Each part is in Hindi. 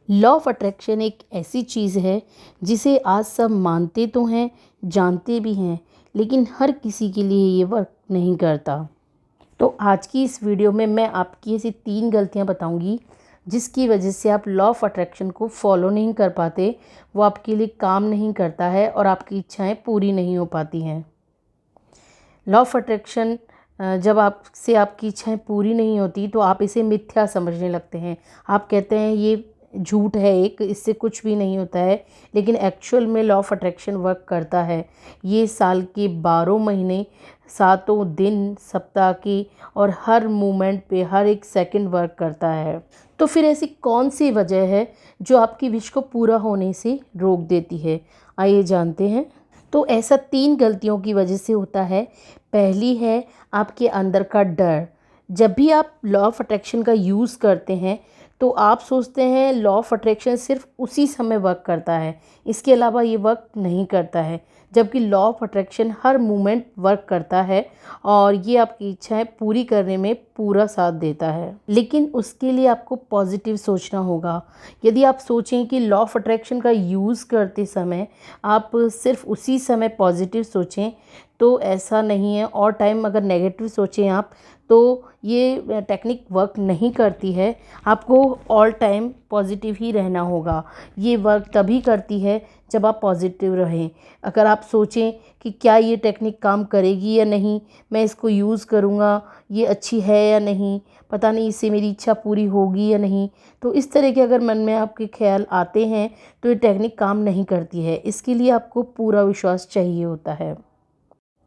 लॉ ऑफ अट्रैक्शन एक ऐसी चीज़ है जिसे आज सब मानते तो हैं, जानते भी हैं, लेकिन हर किसी के लिए ये वर्क नहीं करता। तो आज की इस वीडियो में मैं आपकी ऐसी 3 गलतियां बताऊंगी जिसकी वजह से आप लॉ ऑफ अट्रैक्शन को फॉलो नहीं कर पाते, वो आपके लिए काम नहीं करता है और आपकी इच्छाएं पूरी नहीं हो पाती हैं। लॉ ऑफ अट्रैक्शन जब आपसे आपकी इच्छाएं पूरी नहीं होती तो आप इसे मिथ्या समझने लगते हैं। आप कहते हैं ये झूठ है, एक इससे कुछ भी नहीं होता है, लेकिन एक्चुअल में लॉ ऑफ अट्रैक्शन वर्क करता है। ये साल के 12 महीने, सातों दिन, सप्ताह की और हर मोमेंट पे, हर एक सेकंड वर्क करता है। तो फिर ऐसी कौन सी वजह है जो आपकी विश को पूरा होने से रोक देती है? आइए जानते हैं। तो ऐसा 3 गलतियों की वजह से होता है। पहली है आपके अंदर का डर। जब भी आप लॉ ऑफ अट्रैक्शन का यूज़ करते हैं तो आप सोचते हैं लॉ ऑफ अट्रैक्शन सिर्फ उसी समय वर्क करता है, इसके अलावा ये वर्क नहीं करता है। जबकि law of attraction her moment work करता है और ये आपकी इच्छाएं पूरी करने में पूरा साथ देता है। लेकिन उसके लिए आपको पॉजिटिव सोचना होगा। यदि आप सोचें कि लॉ ऑफ अट्रैक्शन का यूज़ करते समय आप सिर्फ उसी समय पॉजिटिव सोचें तो ऐसा नहीं है, और टाइम अगर नेगेटिव सोचें आप तो ये टेक्निक वर्क नहीं करती है। आपको ऑल टाइम पॉजिटिव ही रहना होगा। ये वर्क तभी करती है जब आप पॉजिटिव रहें। अगर आप सोचें कि क्या ये टेक्निक काम करेगी या नहीं, मैं इसको यूज़ करूँगा, ये अच्छी है या नहीं, पता नहीं इससे मेरी इच्छा पूरी होगी या नहीं, तो इस तरह के अगर मन में आपके ख्याल आते हैं तो ये टेक्निक काम नहीं करती है। इसके लिए आपको पूरा विश्वास चाहिए होता है।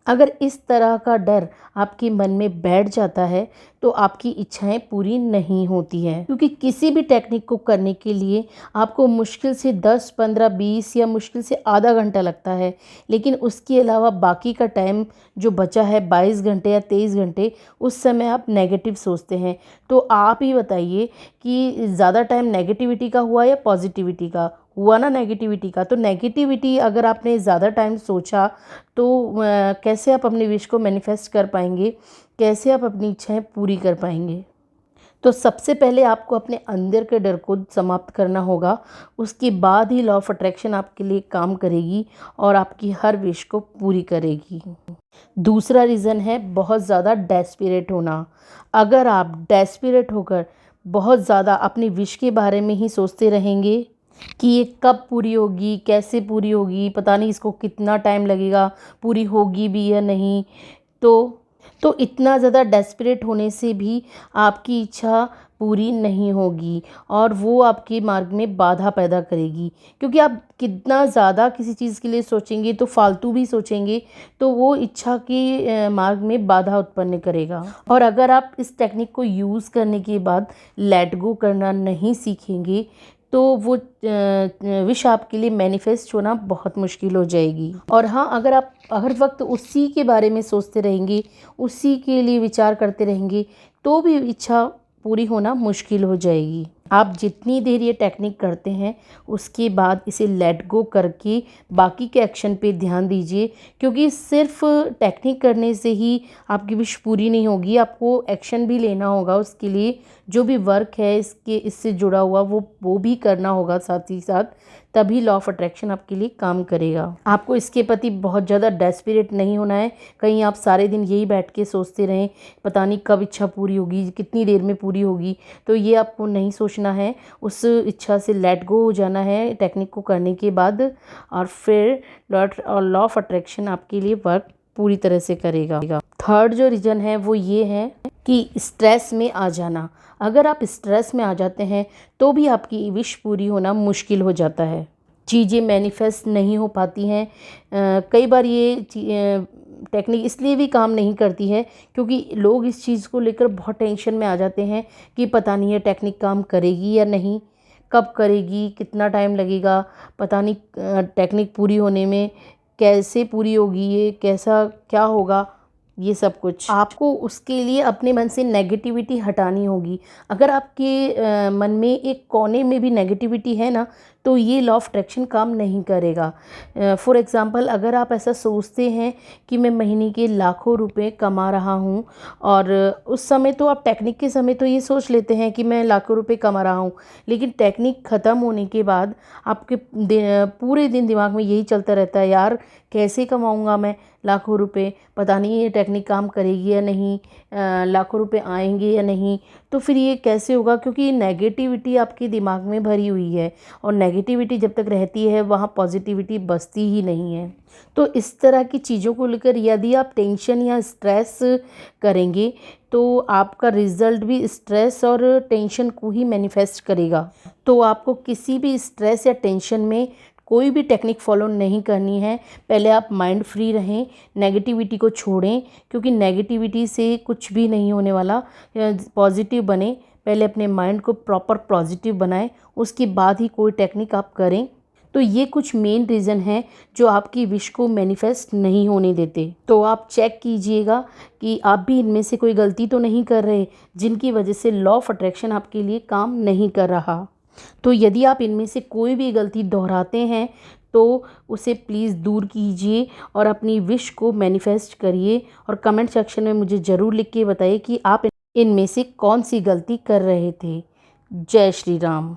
अगर इस तरह का डर आपके मन में बैठ जाता है तो आपकी इच्छाएं पूरी नहीं होती हैं, क्योंकि किसी भी टेक्निक को करने के लिए आपको मुश्किल से 10, 15, 20 या मुश्किल से आधा घंटा लगता है। लेकिन उसके अलावा बाकी का टाइम जो बचा है 22 घंटे या 23 घंटे, उस समय आप नेगेटिव सोचते हैं। तो आप ही बताइए कि ज़्यादा टाइम नेगेटिविटी का हुआ या पॉजिटिविटी का हुआ? ना नेगेटिविटी का। तो नेगेटिविटी अगर आपने ज़्यादा टाइम सोचा तो कैसे आप अपनी विश को मैनिफेस्ट कर पाएंगे, कैसे आप अपनी इच्छाएं पूरी कर पाएंगे? तो सबसे पहले आपको अपने अंदर के डर को समाप्त करना होगा। उसके बाद ही लॉ ऑफ अट्रैक्शन आपके लिए काम करेगी और आपकी हर विश को पूरी करेगी। दूसरा रीज़न है बहुत ज़्यादा डेस्परेट होना। अगर आप डेस्परेट होकर बहुत ज़्यादा अपनी विश के बारे में ही सोचते रहेंगे कि ये कब पूरी होगी, कैसे पूरी होगी, पता नहीं इसको कितना टाइम लगेगा, पूरी होगी भी या नहीं, तो इतना ज़्यादा डेस्परेट होने से भी आपकी इच्छा पूरी नहीं होगी और वो आपके मार्ग में बाधा पैदा करेगी। क्योंकि आप कितना ज़्यादा किसी चीज़ के लिए सोचेंगे तो फालतू भी सोचेंगे तो वो इच्छा के मार्ग में बाधा उत्पन्न करेगा। और अगर आप इस टेक्निक को यूज़ करने के बाद लेट गो करना नहीं सीखेंगे तो वो विश आपके लिए मैनिफेस्ट होना बहुत मुश्किल हो जाएगी। और हाँ, अगर आप हर वक्त उसी के बारे में सोचते रहेंगे, उसी के लिए विचार करते रहेंगे, तो भी इच्छा पूरी होना मुश्किल हो जाएगी। आप जितनी देर ये टेक्निक करते हैं उसके बाद इसे लेट गो करके बाकी के एक्शन पे ध्यान दीजिए, क्योंकि सिर्फ टेक्निक करने से ही आपकी विश पूरी नहीं होगी। आपको एक्शन भी लेना होगा, उसके लिए जो भी वर्क है इससे जुड़ा हुआ वो भी करना होगा साथ ही साथ, तभी लॉ ऑफ अट्रैक्शन आपके लिए काम करेगा। आपको इसके प्रति बहुत ज़्यादा डेस्परेट नहीं होना है। कहीं आप सारे दिन यही बैठ के सोचते रहें पता नहीं कब इच्छा पूरी होगी, कितनी देर में पूरी होगी, तो ये आपको नहीं सोचना है। उस इच्छा से लेट गो हो जाना है टेक्निक को करने के बाद, और फिर लॉ ऑफ अट्रैक्शन आपके लिए वर्क पूरी तरह से करेगा। थर्ड जो रीज़न है वो ये है कि स्ट्रेस में आ जाना। अगर आप स्ट्रेस में आ जाते हैं तो भी आपकी विश पूरी होना मुश्किल हो जाता है, चीज़ें मैनिफेस्ट नहीं हो पाती हैं। कई बार ये टेक्निक इसलिए भी काम नहीं करती है क्योंकि लोग इस चीज़ को लेकर बहुत टेंशन में आ जाते हैं कि पता नहीं ये टेक्निक काम करेगी या नहीं, कब करेगी, कितना टाइम लगेगा, पता नहीं टेक्निक पूरी होने में कैसे पूरी होगी, ये कैसा क्या होगा, ये सब कुछ आपको उसके लिए अपने मन से नेगेटिविटी हटानी होगी। अगर आपके मन में एक कोने में भी नेगेटिविटी है ना, तो ये लॉ ऑफ अट्रैक्शन काम नहीं करेगा। फॉर एग्ज़ाम्पल, अगर आप ऐसा सोचते हैं कि मैं महीने के लाखों रुपए कमा रहा हूँ, और उस समय तो आप टेक्निक के समय तो ये सोच लेते हैं कि मैं लाखों रुपए कमा रहा हूँ, लेकिन टेक्निक ख़त्म होने के बाद आपके पूरे दिन दिमाग में यही चलता रहता है, यार कैसे कमाऊँगा मैं लाखों रुपए, पता नहीं ये टेक्निक काम करेगी या नहीं, लाखों रुपए आएंगे या नहीं। तो फिर ये कैसे होगा, क्योंकि नेगेटिविटी आपके दिमाग में भरी हुई है, और नेगेटिविटी जब तक रहती है वहाँ पॉजिटिविटी बसती ही नहीं है। तो इस तरह की चीज़ों को लेकर यदि आप टेंशन या स्ट्रेस करेंगे, तो आपका रिजल्ट भी स्ट्रेस और टेंशन को ही मैनिफेस्ट करेगा। तो आपको किसी भी स्ट्रेस या टेंशन में कोई भी टेक्निक फॉलो नहीं करनी है। पहले आप माइंड फ्री रहें, नेगेटिविटी को छोड़ें, क्योंकि नेगेटिविटी से कुछ भी नहीं होने वाला। पॉजिटिव बने, पहले अपने माइंड को प्रॉपर पॉजिटिव बनाएं, उसके बाद ही कोई टेक्निक आप करें। तो ये कुछ मेन रीज़न है जो आपकी विश को मैनिफेस्ट नहीं होने देते। तो आप चेक कीजिएगा कि आप भी इनमें से कोई गलती तो नहीं कर रहे जिनकी वजह से लॉ ऑफ अट्रैक्शन आपके लिए काम नहीं कर रहा। तो यदि आप इनमें से कोई भी गलती दोहराते हैं तो उसे प्लीज़ दूर कीजिए और अपनी विश को मैनिफेस्ट करिए, और कमेंट सेक्शन में मुझे ज़रूर लिख के बताइए कि आप इनमें से कौन सी गलती कर रहे थे। जय श्री राम।